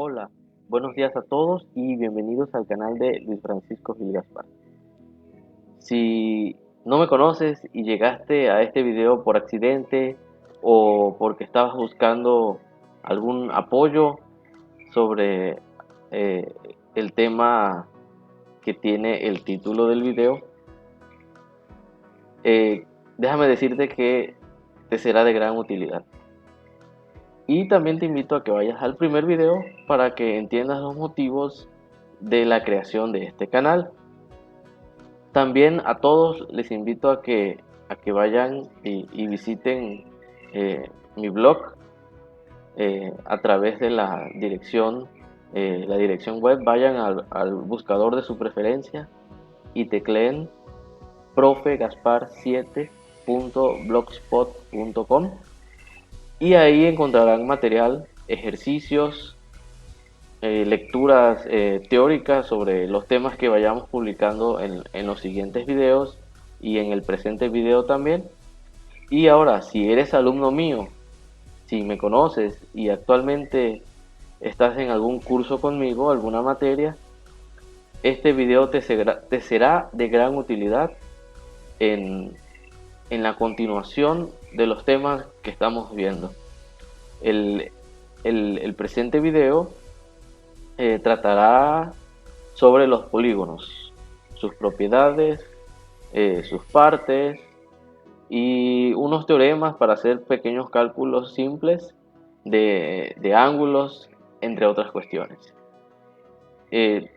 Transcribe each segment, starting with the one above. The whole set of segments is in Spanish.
Hola, buenos días a todos y bienvenidos al canal de Luis Francisco Gil Gaspar. Si no me conoces y llegaste a este video por accidente o porque estabas buscando algún apoyo sobre eh, el tema que tiene el título del video, eh, déjame decirte que te será de gran utilidad. Y también te invito a que vayas al primer video para que entiendas los motivos de la creación de este canal. También a todos les invito a que vayan y visiten mi blog a través de la dirección web. Vayan al buscador de su preferencia y tecleen profegaspar7.blogspot.com y ahí encontrarán material, ejercicios, lecturas teóricas sobre los temas que vayamos publicando en los siguientes videos y en el presente video también. Y ahora, si eres alumno mío, si me conoces y actualmente estás en algún curso conmigo, alguna materia, este video te será de gran utilidad en, en la continuación de los temas que estamos viendo. El, el presente video tratará sobre los polígonos, sus propiedades, sus partes y unos teoremas para hacer pequeños cálculos simples de ángulos, entre otras cuestiones. Eh,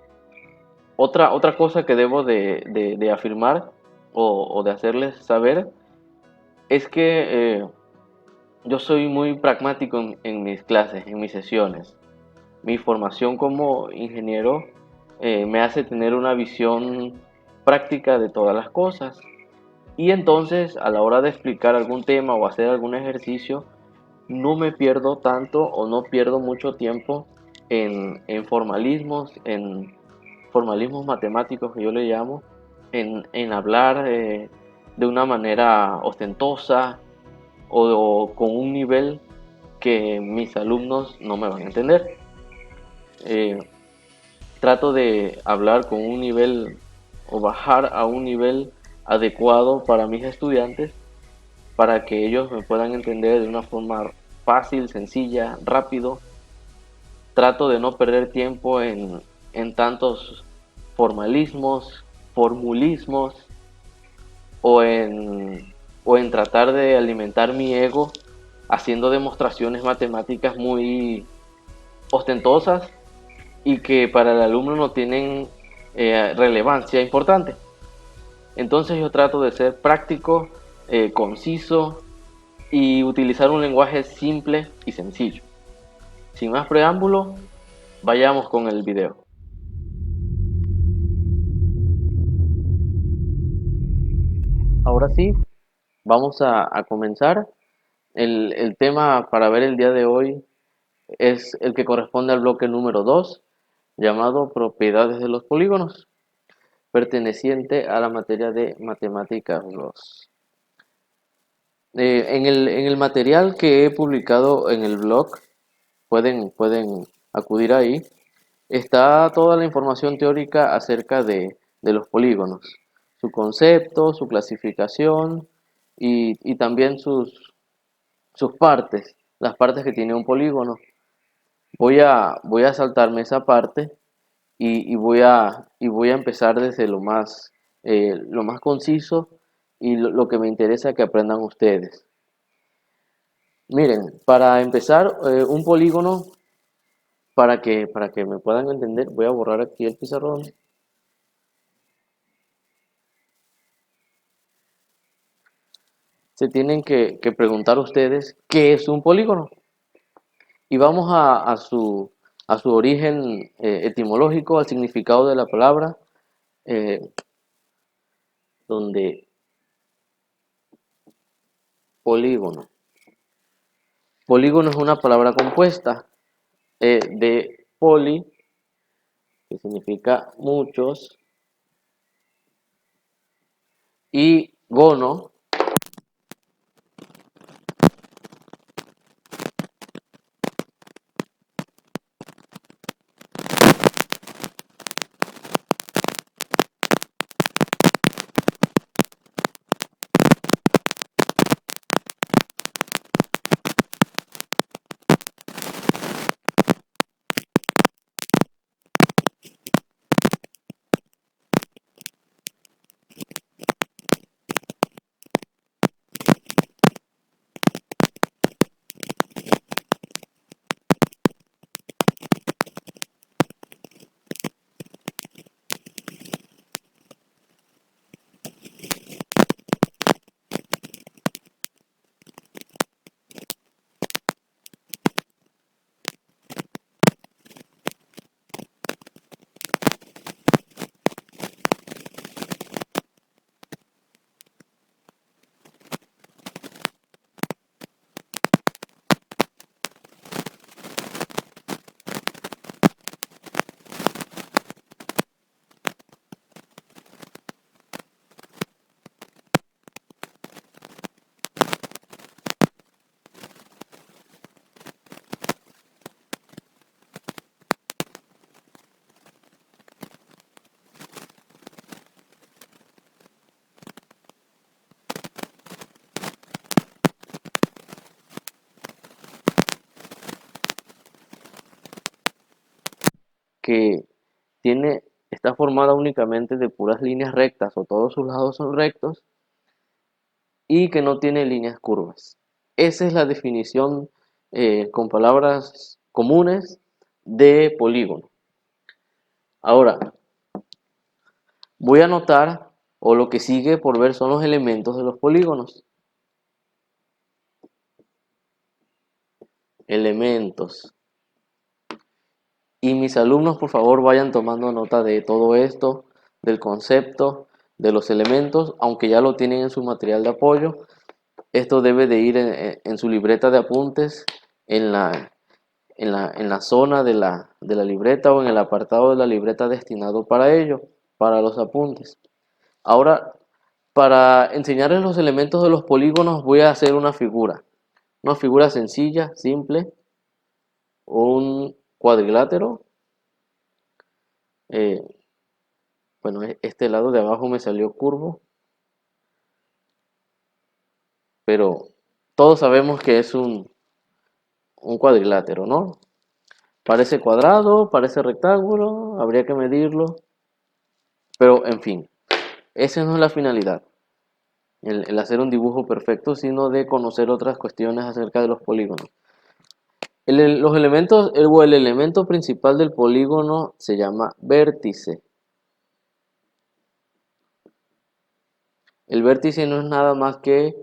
otra cosa que debo de afirmar o de hacerles saber es que yo soy muy pragmático en mis clases, en mis sesiones. Mi formación como ingeniero me hace tener una visión práctica de todas las cosas. Y entonces a la hora de explicar algún tema o hacer algún ejercicio, no me pierdo tanto o no pierdo mucho tiempo en formalismos matemáticos que yo le llamo, en hablar de una manera ostentosa o con un nivel que mis alumnos no me van a entender. Eh, Trato de hablar con un nivel o bajar a un nivel adecuado para mis estudiantes para que ellos me puedan entender de una forma fácil, sencilla, rápido. Trato de no perder tiempo en tantos formalismos, formulismos o en tratar de alimentar mi ego haciendo demostraciones matemáticas muy ostentosas y que para el alumno no tienen relevancia importante. Entonces yo trato de ser práctico, conciso y utilizar un lenguaje simple y sencillo. Sin más preámbulo, vayamos con el video. Ahora sí, vamos a comenzar. El tema para ver el día de hoy es el que corresponde al bloque número 2, llamado propiedades de los polígonos, perteneciente a la materia de matemáticas 2. En el material que he publicado en el blog, pueden acudir ahí, está toda la información teórica acerca de los polígonos, su concepto, su clasificación y también sus partes, las partes que tiene un polígono. Voy a saltarme esa parte y voy a empezar desde lo más conciso y lo que me interesa que aprendan ustedes. Miren, para empezar, un polígono, para que me puedan entender, voy a borrar aquí el pizarrón. Se tienen que preguntar ustedes qué es un polígono. Y vamos a su origen etimológico, al significado de la palabra, eh, donde polígono. Polígono es una palabra compuesta de poli, que significa muchos, y gono, que está formada únicamente de puras líneas rectas o todos sus lados son rectos y que no tiene líneas curvas. Esa es la definición con palabras comunes de polígono. Ahora, voy a anotar, o lo que sigue por ver son los elementos de los polígonos. Elementos. Y mis alumnos, por favor, vayan tomando nota de todo esto, del concepto, de los elementos, aunque ya lo tienen en su material de apoyo. Esto debe de ir en su libreta de apuntes, en la zona de la libreta o en el apartado de la libreta destinado para ello, para los apuntes. Ahora, para enseñarles los elementos de los polígonos voy a hacer una figura sencilla, simple, un cuadrilátero. Eh, bueno, este lado de abajo me salió curvo, pero todos sabemos que es un cuadrilátero, ¿no? Parece cuadrado, parece rectángulo, habría que medirlo, pero en fin, esa no es la finalidad, el hacer un dibujo perfecto, sino de conocer otras cuestiones acerca de los polígonos. Los elementos, el elemento principal del polígono se llama vértice. El vértice no es nada más que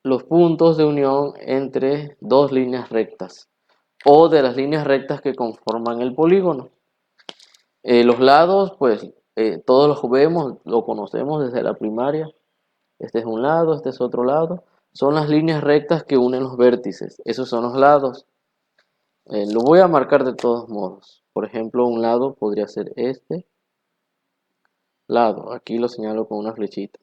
los puntos de unión entre dos líneas rectas o de las líneas rectas que conforman el polígono. Los lados, pues todos los vemos, lo conocemos desde la primaria. Este es un lado, este es otro lado. Son las líneas rectas que unen los vértices. Esos son los lados. Lo voy a marcar de todos modos. Por ejemplo, un lado podría ser este lado. Aquí lo señalo con una flechita.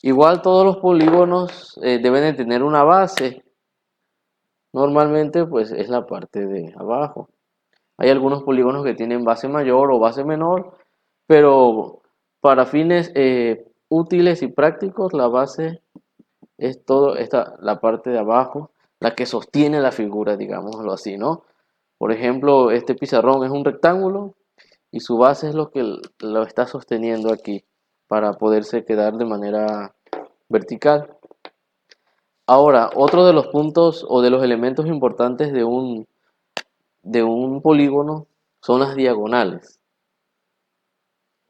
Igual todos los polígonos deben de tener una base. Normalmente pues es la parte de abajo. Hay algunos polígonos que tienen base mayor o base menor, pero para fines útiles y prácticos la base es la parte de abajo, la que sostiene la figura, digámoslo así, ¿no? Por ejemplo, este pizarrón es un rectángulo y su base es lo que lo está sosteniendo aquí para poderse quedar de manera vertical. Ahora, otro de los puntos o de los elementos importantes de un polígono son las diagonales.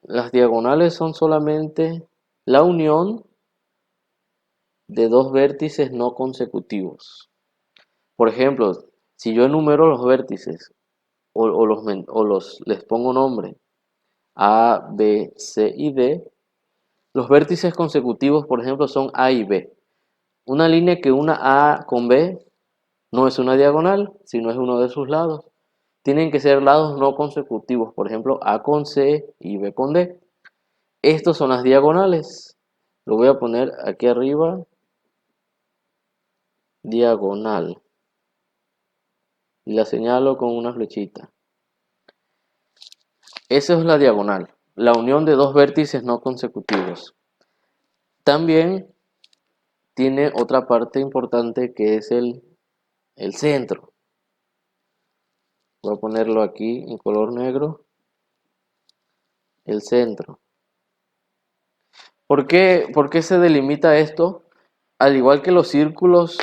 Las diagonales son solamente la unión de dos vértices no consecutivos. Por ejemplo, si yo enumero los vértices les pongo nombre A, B, C y D, los vértices consecutivos, por ejemplo, son A y B. Una línea que una A con B no es una diagonal, sino es uno de sus lados. Tienen que ser lados no consecutivos, por ejemplo, A con C y B con D. Estos son las diagonales. Lo voy a poner aquí arriba, diagonal. Y la señalo con una flechita. Esa es la diagonal, la unión de dos vértices no consecutivos. También tiene otra parte importante que es el centro. Voy a ponerlo aquí en color negro. El centro. ¿Por qué se delimita esto? Al igual que los círculos,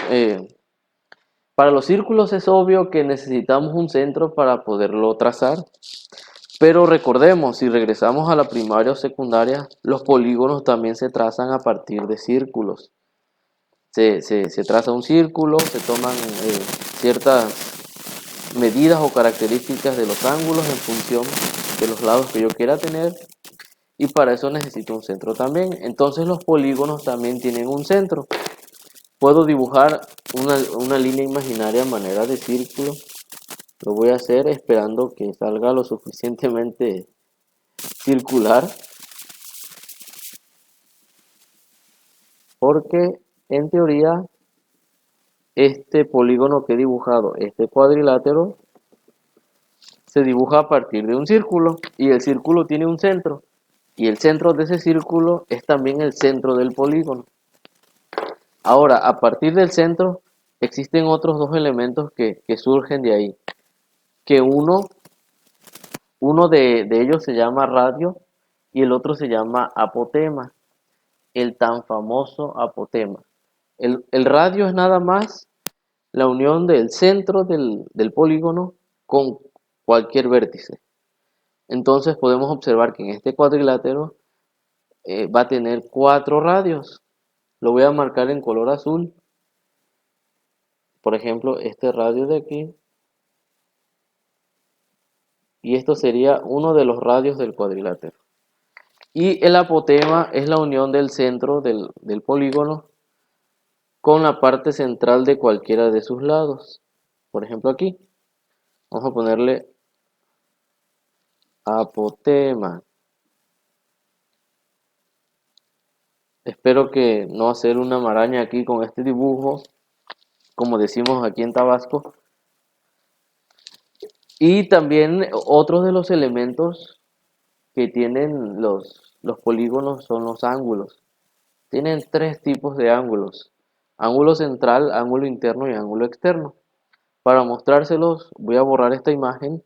para los círculos es obvio que necesitamos un centro para poderlo trazar. Pero recordemos, si regresamos a la primaria o secundaria, los polígonos también se trazan a partir de círculos. Se traza un círculo, se toman ciertas medidas o características de los ángulos en función de los lados que yo quiera tener, y para eso necesito un centro también. Entonces los polígonos también tienen un centro. Puedo dibujar una línea imaginaria a manera de círculo. Lo voy a hacer esperando que salga lo suficientemente circular, porque en teoría este polígono que he dibujado, este cuadrilátero, se dibuja a partir de un círculo y el círculo tiene un centro y el centro de ese círculo es también el centro del polígono. Ahora, a partir del centro existen otros dos elementos que surgen de ahí, que uno Uno de ellos se llama radio y el otro se llama apotema, el tan famoso apotema. El radio es nada más la unión del centro del polígono con cualquier vértice. Entonces podemos observar que en este cuadrilátero va a tener 4 radios. Lo voy a marcar en color azul. Por ejemplo, este radio de aquí. Y esto sería uno de los radios del cuadrilátero. Y el apotema es la unión del centro del polígono con la parte central de cualquiera de sus lados. Por ejemplo aquí, vamos a ponerle apotema. Espero que no hacer una maraña aquí con este dibujo, como decimos aquí en Tabasco. Y también otros de los elementos que tienen los polígonos son los ángulos. Tienen 3 tipos de ángulos: ángulo central, ángulo interno y ángulo externo. Para mostrárselos voy a borrar esta imagen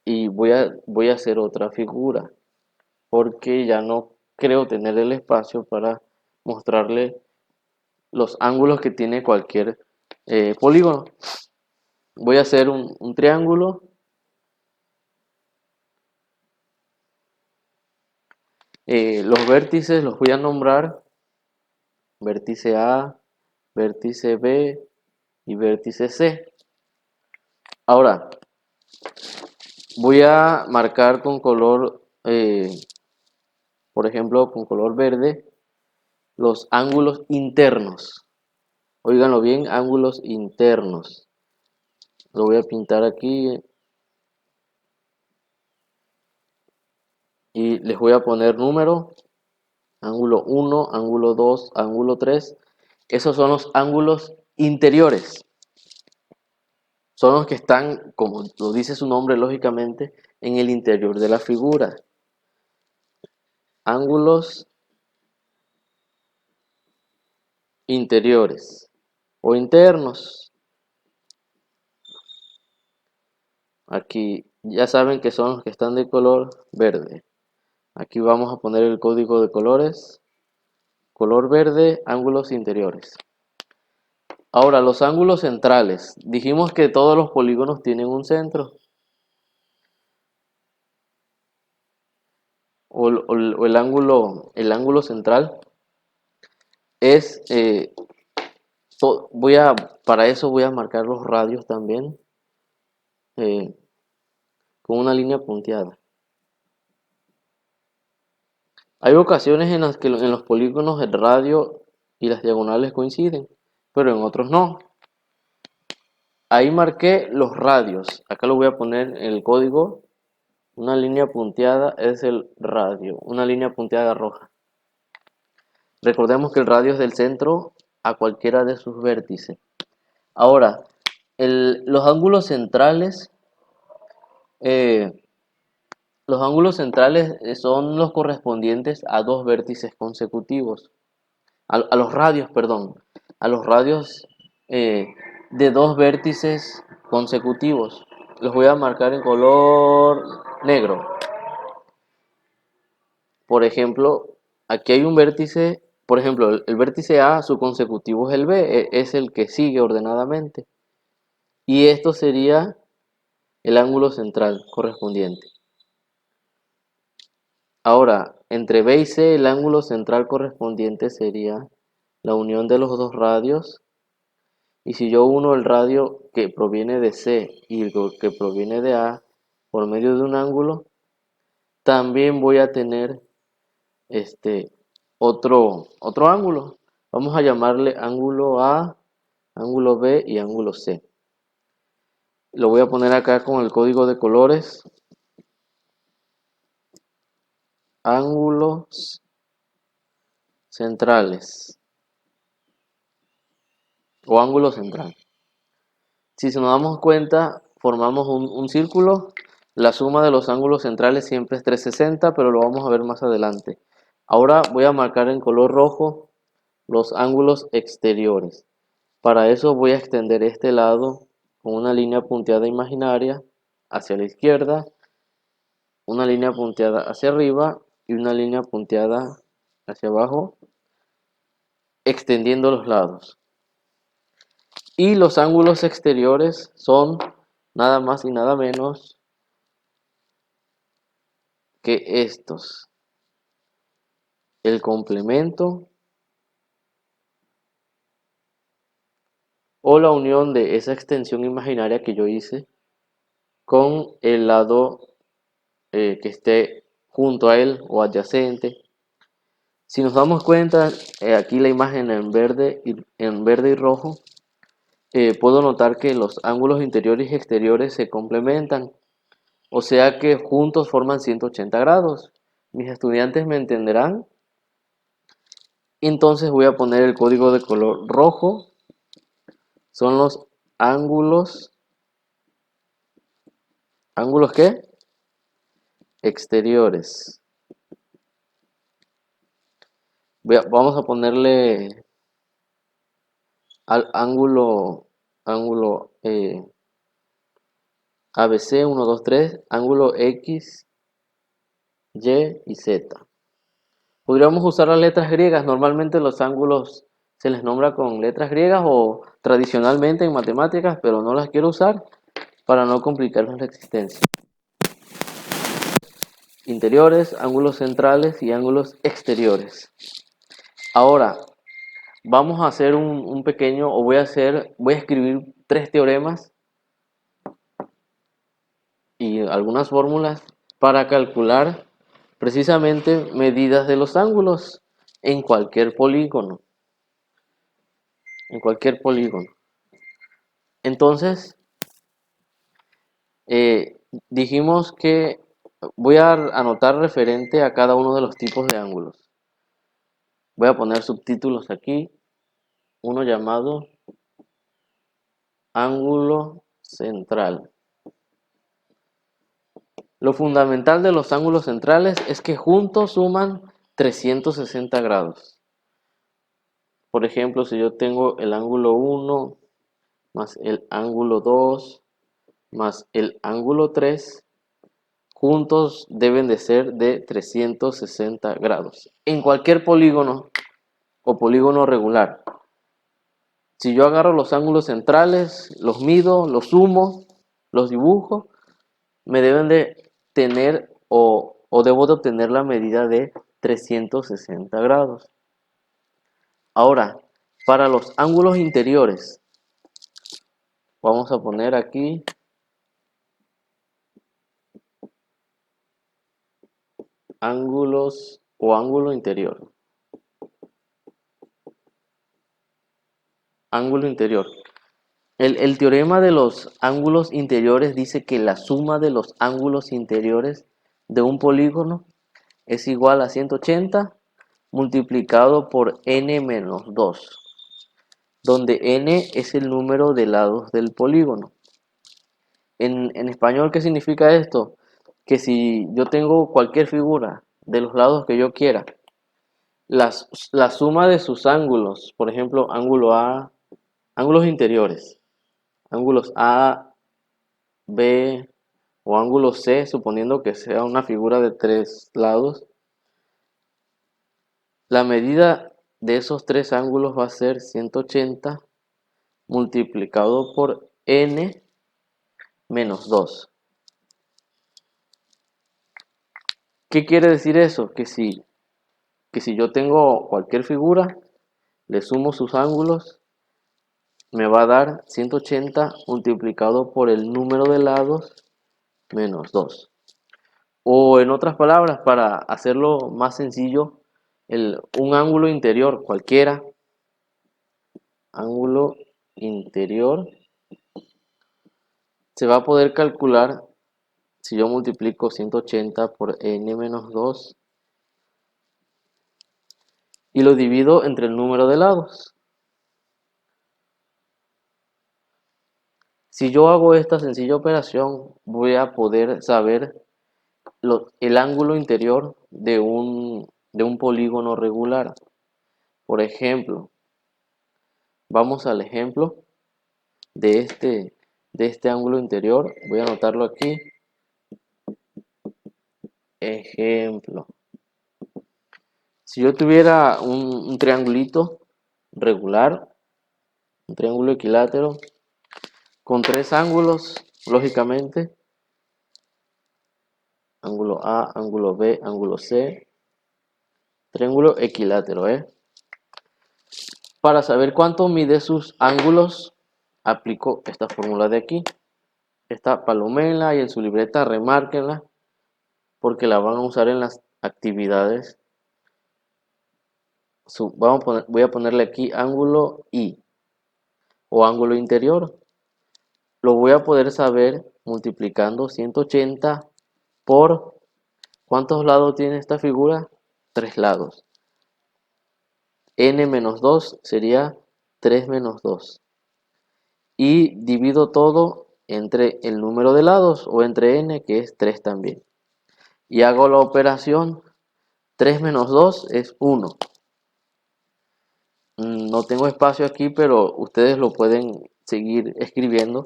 y voy a hacer otra figura, porque ya no creo tener el espacio para mostrarle los ángulos que tiene cualquier polígono. Voy a hacer un triángulo. Los vértices los voy a nombrar vértice A, vértice B y vértice C. Ahora voy a marcar con color, por ejemplo, con color verde, los ángulos internos. Óiganlo bien, ángulos internos. Lo voy a pintar aquí y les voy a poner número: ángulo 1, ángulo 2, ángulo 3. Esos son los ángulos interiores. Son los que están, como lo dice su nombre, lógicamente, en el interior de la figura. Ángulos interiores o internos. Aquí ya saben que son los que están de color verde. Aquí vamos a poner el código de colores. Color verde, ángulos interiores. Ahora, los ángulos centrales. Dijimos que todos los polígonos tienen un centro. O el ángulo central es, para eso voy a marcar los radios también eh, con una línea punteada. Hay ocasiones en las que en los polígonos el radio y las diagonales coinciden, pero en otros no. Ahí marqué los radios. Acá lo voy a poner en el código. Una línea punteada es el radio, una línea punteada roja. Recordemos que el radio es del centro a cualquiera de sus vértices. Ahora, los ángulos centrales, eh, son los correspondientes a 2 vértices consecutivos. A los radios, perdón. A los radios de 2 vértices consecutivos. Los voy a marcar en color negro. Por ejemplo, aquí hay un vértice, por ejemplo, el vértice A, su consecutivo es el B, es el que sigue ordenadamente. Y esto sería el ángulo central correspondiente. Ahora, entre B y C, el ángulo central correspondiente sería la unión de los 2 radios. Y si yo uno el radio que proviene de C y el que proviene de A por medio de un ángulo, también voy a tener otro ángulo. Vamos a llamarle ángulo A, ángulo B y ángulo C. Lo voy a poner acá con el código de colores. Ángulos centrales o ángulo central. Si nos damos cuenta, formamos un círculo. La suma de los ángulos centrales siempre es 360, pero lo vamos a ver más adelante. Ahora voy a marcar en color rojo los ángulos exteriores. Para eso voy a extender este lado con una línea punteada imaginaria hacia la izquierda, una línea punteada hacia arriba y una línea punteada hacia abajo, extendiendo los lados. Y los ángulos exteriores son nada más y nada menos que estos. El complemento o la unión de esa extensión imaginaria que yo hice con el lado que esté junto a él o adyacente. Si nos damos cuenta, aquí la imagen en verde y rojo, puedo notar que los ángulos interiores y exteriores se complementan, o sea que juntos forman 180 grados. Mis estudiantes me entenderán. Entonces voy a poner el código de color rojo. Son los ángulos. ¿Ángulos qué? Exteriores. Vamos a ponerle al ángulo ABC 1, 2, 3, ángulo X, Y y Z. Podríamos usar las letras griegas. Normalmente los ángulos se les nombra con letras griegas o tradicionalmente en matemáticas, pero no las quiero usar para no complicarnos la existencia. Interiores, ángulos centrales y ángulos exteriores. Ahora, vamos a hacer un pequeño, o voy a escribir 3 teoremas y algunas fórmulas para calcular precisamente medidas de los ángulos en cualquier polígono. En cualquier polígono. Entonces, dijimos que voy a anotar referente a cada uno de los tipos de ángulos. Voy a poner subtítulos aquí. Uno llamado ángulo central. Lo fundamental de los ángulos centrales es que juntos suman 360 grados. Por ejemplo, si yo tengo el ángulo 1 más el ángulo 2 más el ángulo 3, juntos deben de ser de 360 grados. En cualquier polígono o polígono regular. Si yo agarro los ángulos centrales, los mido, los sumo, los dibujo, me deben de tener o debo de obtener la medida de 360 grados. Ahora, para los ángulos interiores, vamos a poner aquí ángulos o ángulo interior. Ángulo interior. El teorema de los ángulos interiores dice que la suma de los ángulos interiores de un polígono es igual a 180 multiplicado por n menos 2, donde n es el número de lados del polígono. En español, ¿qué significa esto? Que si yo tengo cualquier figura de los lados que yo quiera, la suma de sus ángulos, por ejemplo, ángulo A, ángulos interiores, ángulos A, B o ángulo C, suponiendo que sea una figura de 3 lados, la medida de esos 3 ángulos va a ser 180 multiplicado por n menos 2. ¿Qué quiere decir eso? Que si yo tengo cualquier figura, le sumo sus ángulos, me va a dar 180 multiplicado por el número de lados menos 2. O en otras palabras, para hacerlo más sencillo, un ángulo interior cualquiera, ángulo interior, se va a poder calcular si yo multiplico 180 por n menos 2 y lo divido entre el número de lados. Si yo hago esta sencilla operación, voy a poder saber el ángulo interior de un polígono regular. Por ejemplo, vamos al ejemplo de de este ángulo interior. Voy a anotarlo aquí. Ejemplo. Si yo tuviera un triangulito regular, un triángulo equilátero, con tres ángulos, lógicamente, ángulo A, ángulo B, ángulo C, triángulo equilátero, Para saber cuánto mide sus ángulos, aplico esta fórmula de aquí. Esta palomela y en su libreta remárquenla porque la van a usar en las actividades. Voy a ponerle aquí ángulo I o ángulo interior. Lo voy a poder saber multiplicando 180 por ¿cuántos lados tiene esta figura? 3 lados. N menos 2 sería 3 menos 2. Y divido todo entre el número de lados o entre n, que es 3 también. Y hago la operación. 3 menos 2 es 1. No tengo espacio aquí, pero ustedes lo pueden seguir escribiendo.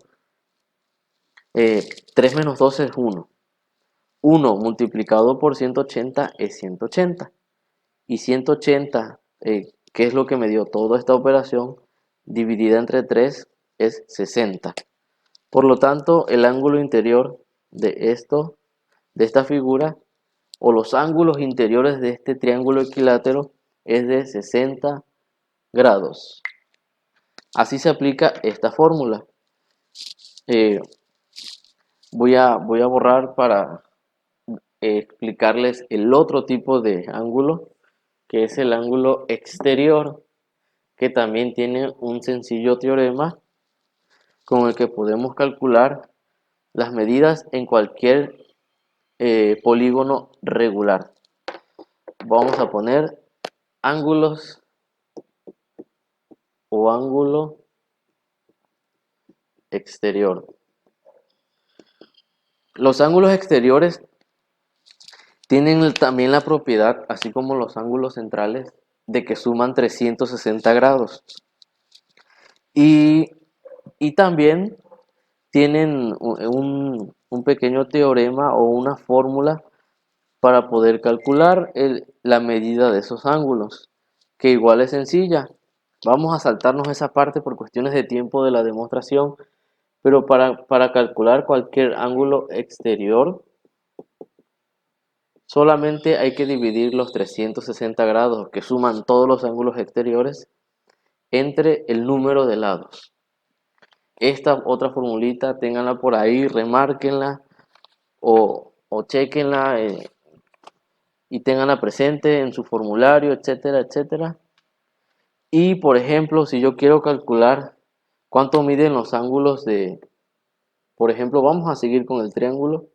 3 menos 2 es 1. 1 multiplicado por 180 es 180. Y 180, que es lo que me dio toda esta operación, dividida entre 3 es 60. Por lo tanto, el ángulo interior de esta figura, o los ángulos interiores de este triángulo equilátero, es de 60 grados. Así se aplica esta fórmula. Voy a borrar para explicarles el otro tipo de ángulo, que es el ángulo exterior, que también tiene un sencillo teorema con el que podemos calcular las medidas en cualquier polígono regular. Vamos a poner ángulos o ángulo exterior. Los ángulos exteriores tienen también la propiedad, así como los ángulos centrales, de que suman 360 grados. Y también tienen un pequeño teorema o una fórmula para poder calcular la medida de esos ángulos, que igual es sencilla. Vamos a saltarnos esa parte por cuestiones de tiempo de la demostración, pero para calcular cualquier ángulo exterior, solamente hay que dividir los 360 grados, que suman todos los ángulos exteriores, entre el número de lados. Esta otra formulita, ténganla por ahí, remárquenla o chequenla y ténganla presente en su formulario, etcétera, etcétera. Y por ejemplo, si yo quiero calcular cuánto miden los ángulos por ejemplo, vamos a seguir con el triángulo,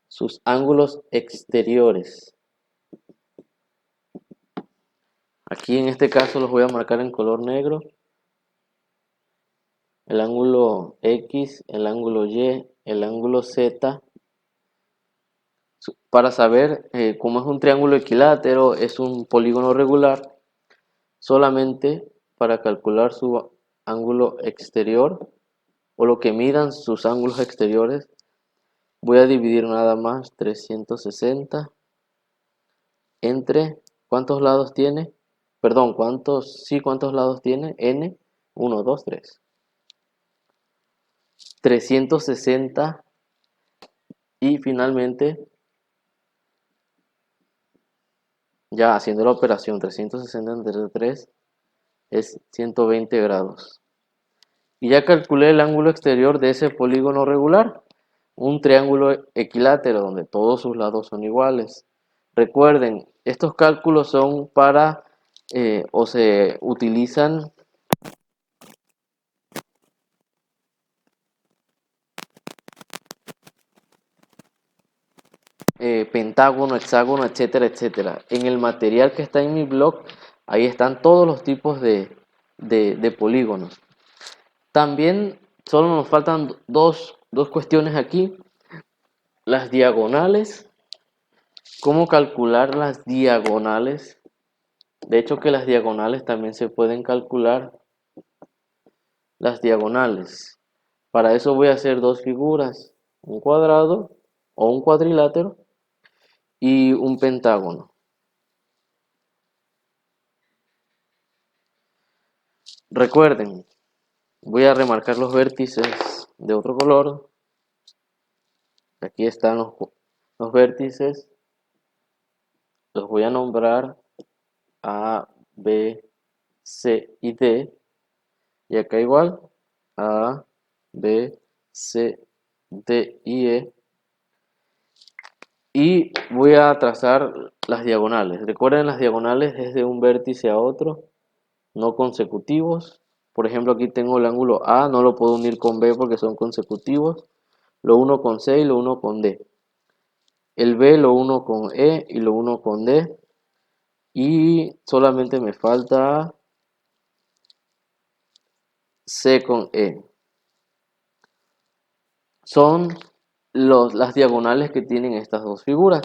sus ángulos exteriores. Aquí en este caso los voy a marcar en color negro. El ángulo X, el ángulo Y, el ángulo Z. Para saber cómo es un triángulo equilátero, es un polígono regular, solamente para calcular su ángulo exterior o lo que midan sus ángulos exteriores, voy a dividir nada más 360 entre, ¿cuántos lados tiene? Perdón, ¿cuántos lados tiene? N, 1, 2, 3. 360 y finalmente, ya haciendo la operación, 360 entre 3 es 120 grados. Y ya calculé el ángulo exterior de ese polígono regular, un triángulo equilátero donde todos sus lados son iguales. Recuerden, estos cálculos son para o se utilizan pentágono, hexágono, etcétera, etcétera. En el material que está en mi blog, ahí están todos los tipos de polígonos. También solo nos faltan dos cuestiones aquí. Las diagonales. ¿Cómo calcular las diagonales? De hecho que las diagonales también se pueden calcular. Las diagonales. Para eso voy a hacer dos figuras, un cuadrado o un cuadrilátero y un pentágono. Recuerden, voy a remarcar los vértices de otro color. Aquí están los vértices. Los voy a nombrar A, B, C y D. Y acá igual A, B, C, D y E. Y voy a trazar las diagonales. Recuerden, las diagonales es de un vértice a otro, no consecutivos. Por ejemplo, aquí tengo el ángulo A, no lo puedo unir con B porque son consecutivos. Lo uno con C y lo uno con D. El B lo uno con E y lo uno con D. Y solamente me falta C con E. Son las diagonales que tienen estas dos figuras.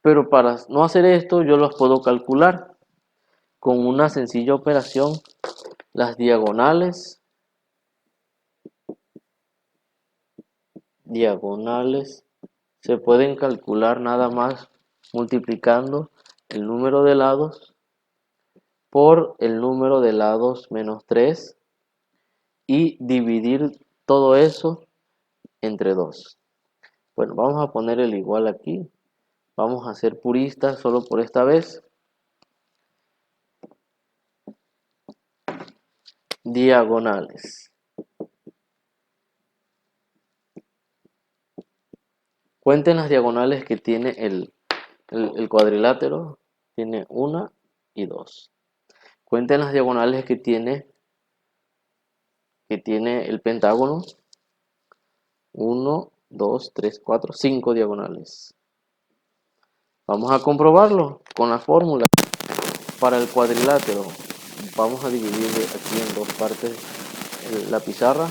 Pero para no hacer esto, yo los puedo calcular con una sencilla operación. Las diagonales se pueden calcular nada más multiplicando el número de lados por el número de lados menos 3 y dividir todo eso entre 2. Bueno, vamos a poner el igual aquí. Vamos a ser puristas solo por esta vez. Diagonales. Cuenten las diagonales que tiene el cuadrilátero. Tiene 1 y 2. Cuenten las diagonales que tiene el pentágono. 1, 2, 3, 4, 5 diagonales. Vamos a comprobarlo con la fórmula. Para el cuadrilátero vamos a dividir aquí en dos partes la pizarra.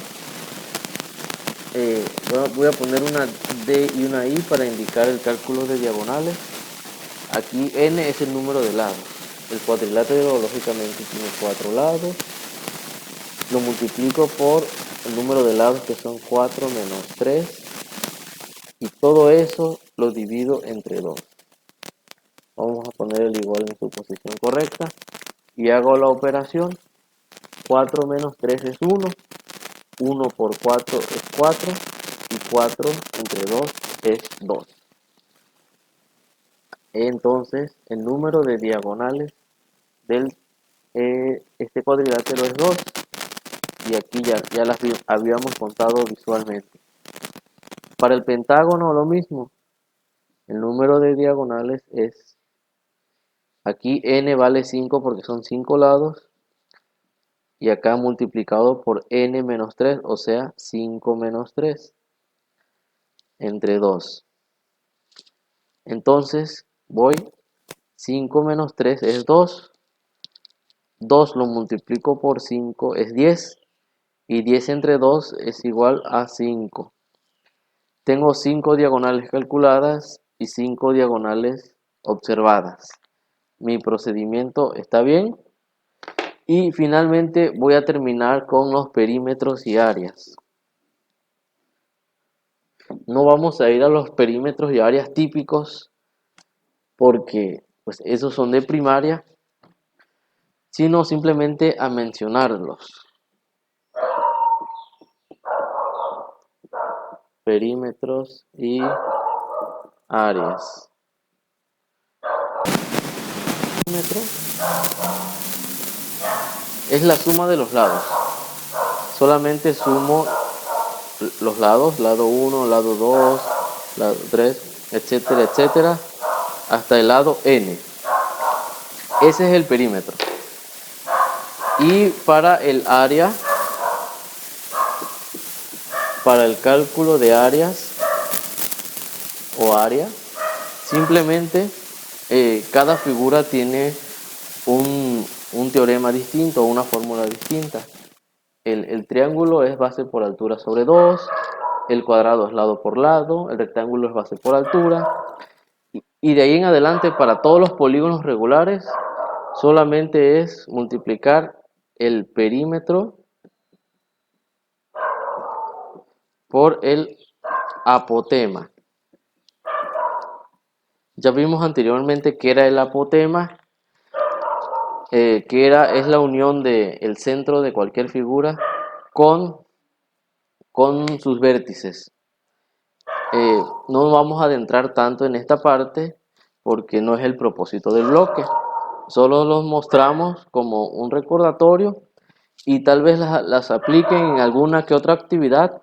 Voy a poner una D y una I para indicar el cálculo de diagonales. Aquí N es el número de lados. El cuadrilátero lógicamente tiene 4 lados. Lo multiplico por el número de lados, que son 4 menos 3. Y todo eso lo divido entre 2. Vamos a poner el igual en su posición correcta. Y hago la operación. 4 menos 3 es 1. 1 por 4 es 4. Y 4 entre 2 es 2. Entonces, el número de diagonales de este cuadrilátero es 2. Y aquí ya las habíamos contado visualmente. Para el pentágono lo mismo. El número de diagonales es, aquí n vale 5 porque son 5 lados. Y acá multiplicado por n menos 3, o sea, 5 menos 3 entre 2. Entonces voy, 5 menos 3 es 2. 2 lo multiplico por 5 es 10. Y 10 entre 2 es igual a 5. Tengo 5 diagonales calculadas y 5 diagonales observadas. Mi procedimiento está bien. Y finalmente voy a terminar con los perímetros y áreas. No vamos a ir a los perímetros y áreas típicos porque pues esos son de primaria, sino simplemente a mencionarlos. Perímetros y áreas. Perímetro es la suma de los lados. Solamente sumo los lados, lado 1, lado 2, lado 3, etcétera, etcétera, hasta el lado n. Ese es el perímetro. Y para el área, para el cálculo de áreas o área, simplemente cada figura tiene un teorema distinto o una fórmula distinta. El triángulo es base por altura sobre 2, el cuadrado es lado por lado, el rectángulo es base por altura, y de ahí en adelante para todos los polígonos regulares solamente es multiplicar el perímetro por el apotema. Ya vimos anteriormente que era el apotema, es la unión del centro de cualquier figura con, con sus vértices. No vamos a adentrar tanto en esta parte porque no es el propósito del bloque. Solo los mostramos como un recordatorio y tal vez las apliquen en alguna que otra actividad.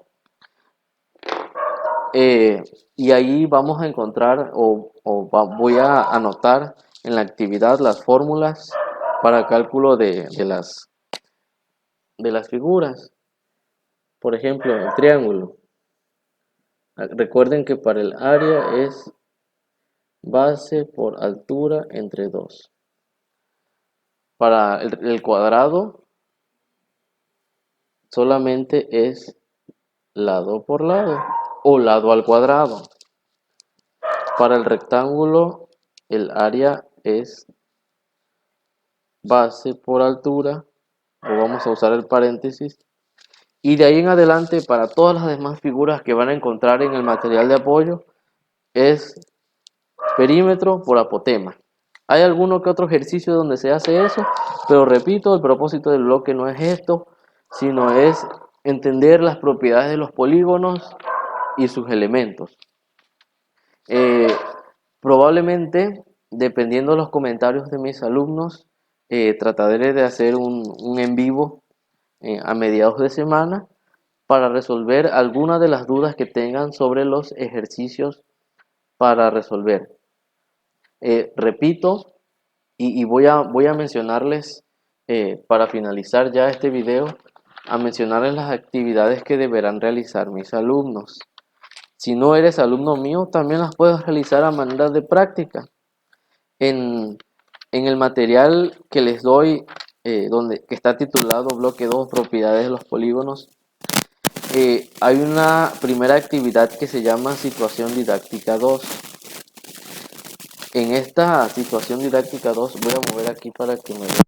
Y ahí vamos a encontrar voy a anotar en la actividad las fórmulas para cálculo de las figuras. Por ejemplo, el triángulo. Recuerden que para el área es base por altura entre 2. Para el cuadrado solamente es lado por lado o lado al cuadrado. Para el rectángulo el área es base por altura, o vamos a usar el paréntesis, y de ahí en adelante para todas las demás figuras que van a encontrar en el material de apoyo es perímetro por apotema. Hay alguno que otro ejercicio donde se hace eso, pero repito, el propósito del bloque no es esto, sino es entender las propiedades de los polígonos y sus elementos. Probablemente, dependiendo de los comentarios de mis alumnos, trataré de hacer un en vivo a mediados de semana para resolver algunas de las dudas que tengan sobre los ejercicios para resolver. Repito, y voy a mencionarles, para finalizar ya este video, a mencionarles las actividades que deberán realizar mis alumnos. Si no eres alumno mío, también las puedes realizar a manera de práctica. En el material que les doy, que está titulado Bloque 2, Propiedades de los polígonos, hay una primera actividad que se llama Situación Didáctica 2. En esta Situación Didáctica 2, voy a mover aquí para que me vean.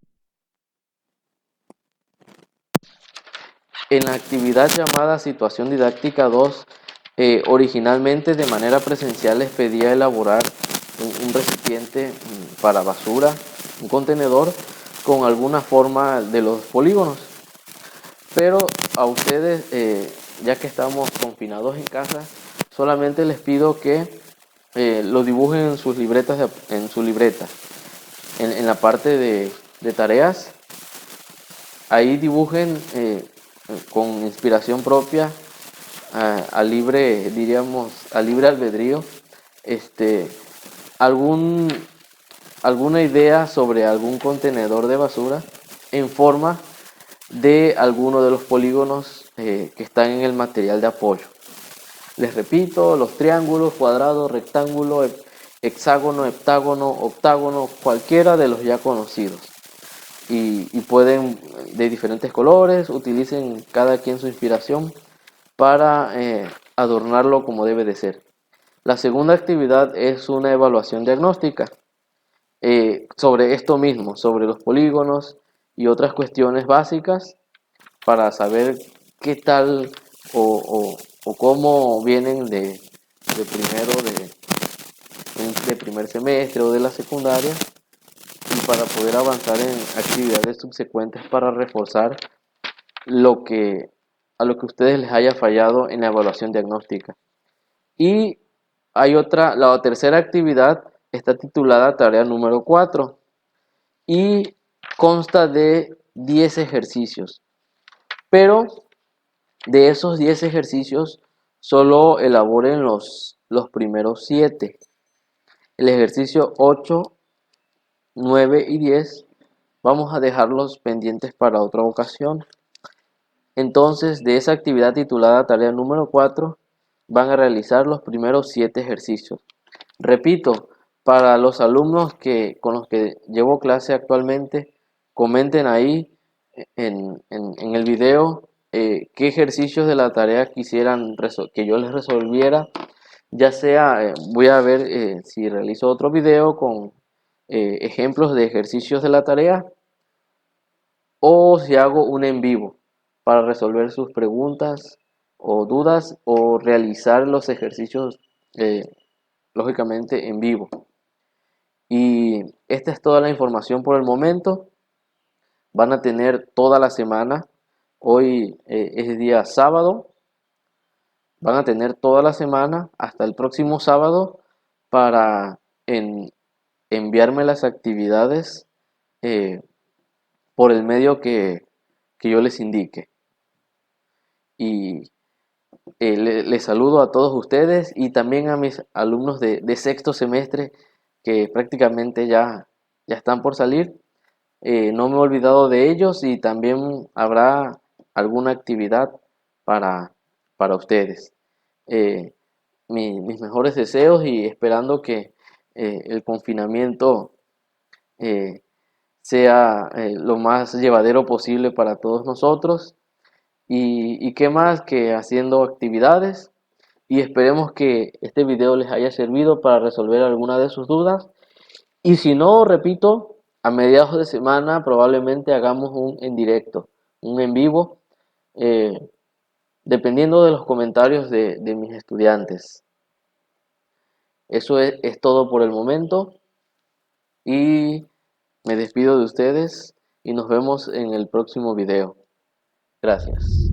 En la actividad llamada Situación Didáctica 2, originalmente de manera presencial les pedía elaborar un recipiente para basura, un contenedor con alguna forma de los polígonos. Pero a ustedes, ya que estamos confinados en casa, solamente les pido que lo dibujen en sus libretas, en su libreta, en la parte de tareas. Ahí dibujen con inspiración propia, a libre, diríamos, a libre albedrío, alguna idea sobre algún contenedor de basura en forma de alguno de los polígonos que están en el material de apoyo. Les repito, los triángulos, cuadrado, rectángulo, hexágono, heptágono, octágono, cualquiera de los ya conocidos. Y pueden, de diferentes colores, utilicen cada quien su inspiración para adornarlo como debe de ser. La segunda actividad es una evaluación diagnóstica sobre esto mismo, sobre los polígonos y otras cuestiones básicas para saber qué tal o cómo vienen de primer semestre o de la secundaria, y para poder avanzar en actividades subsecuentes para reforzar a lo que a ustedes les haya fallado en la evaluación diagnóstica. Y la tercera actividad está titulada Tarea número 4 y consta de 10 ejercicios. Pero de esos 10 ejercicios, solo elaboren los primeros 7. El ejercicio 8, 9 y 10 vamos a dejarlos pendientes para otra ocasión. Entonces, de esa actividad titulada Tarea número 4, van a realizar los primeros 7 ejercicios. Repito, para los alumnos con los que llevo clase actualmente, comenten ahí en el video qué ejercicios de la tarea quisieran que yo les resolviera. Ya sea, voy a ver si realizo otro video con ejemplos de ejercicios de la tarea, o si hago un en vivo para resolver sus preguntas o dudas o realizar los ejercicios lógicamente en vivo. Y esta es toda la información por el momento. Van a tener toda la semana. Hoy es día sábado. Van a tener toda la semana hasta el próximo sábado para enviarme las actividades eh, por el medio que yo les indique. Y les saludo a todos ustedes y también a mis alumnos de sexto semestre que prácticamente ya están por salir. No me he olvidado de ellos y también habrá alguna actividad para, para ustedes. Eh, mis mejores deseos y esperando que el confinamiento eh, sea lo más llevadero posible para todos nosotros y qué más que haciendo actividades y esperemos que este video les haya servido para resolver alguna de sus dudas y si no, repito, a mediados de semana probablemente hagamos un en directo, un en vivo, eh, dependiendo de los comentarios de mis estudiantes. Eso es todo por el momento y me despido de ustedes y nos vemos en el próximo video. Gracias.